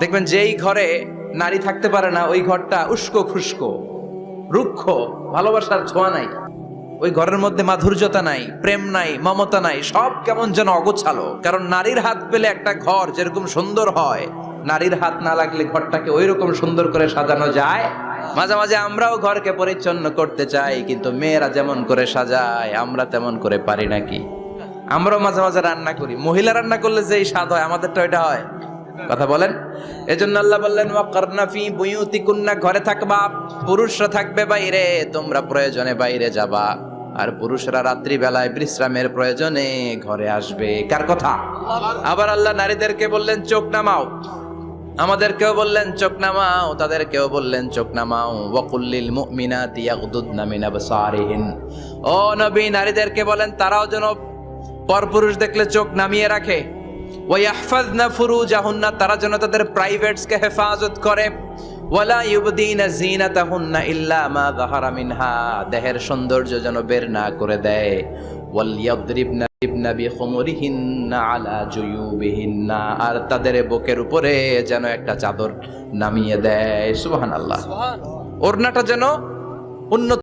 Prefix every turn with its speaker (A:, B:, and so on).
A: দেখবেন যেই ঘরে নারী থাকতে পারে না ওই ঘরটা উস্কো খুস্কো, রুক্ষ, ভালোবাসার ছোঁয়া নাই, ওই ঘরের মধ্যে মাধুর্যতা নাই, প্রেম নাই, মমতা নাই, সব কেমন যেন অগোছালো। কারণ নারীর হাত পেলে একটা ঘর যেরকম সুন্দর হয়, নারীর হাত না লাগলে ঘরটাকে ওই রকম সুন্দর করে সাজানো যায়। মাঝে মাঝে আমরাও ঘরকে পরিচ্ছন্ন করতে চাই, কিন্তু মেয়েরা যেমন করে সাজায় আমরা তেমন করে পারি নাকি? আমরাও মাঝে মাঝে রান্না করি, মহিলা রান্না করলে যেই স্বাদ হয় আমাদেরটা ওইটা হয়। কথা বলেন। এজন্য আল্লাহ বললেন ওয়াকারনা ফি বুয়ুতিকুন্না, ঘরে থাকবা, পুরুষরা থাকবে বাইরে, তোমরা প্রয়োজনে বাইরে যাবা। আর পুরুষরা রাত্রি বেলায় বিশ্রামের প্রয়োজনে ঘরে আসবে। কার কথা? আবার আল্লাহ নারীদেরকে বললেন চোখ নামাও, আমাদেরকেও বললেন চোখ নামাও, তাদেরকেও বললেন চোখ নামাও। ওয়াকুল্লিল মুমিনাতি ইয়াগদুদনা মিন আবসারিহিন, ও নবী নারীদেরকে বলেন তারাও যেন পরপুরুষ দেখলে চোখ নামিয়ে রাখে। ওয়াহফাজনা ফুরুজাহুন্না, তারা যেন তাদের প্রাইভেটসকে হেফাজত করে। ওয়ালা ইউবদিনা জিনাতাহুন্না ইল্লা মা যাহারা মিনহা, দেহের সৌন্দর্য যেন বের না করে দেয়। ওয়ালিয়াদরিবনা বিখুমুরিহিন্না আলা জুয়ুবিহিন্না, আর তাদের বুকের উপরে যেন একটা চাদর নামিয়ে দেয়। সুবহানাল্লাহ। ওড়নাটা যেন উন্নত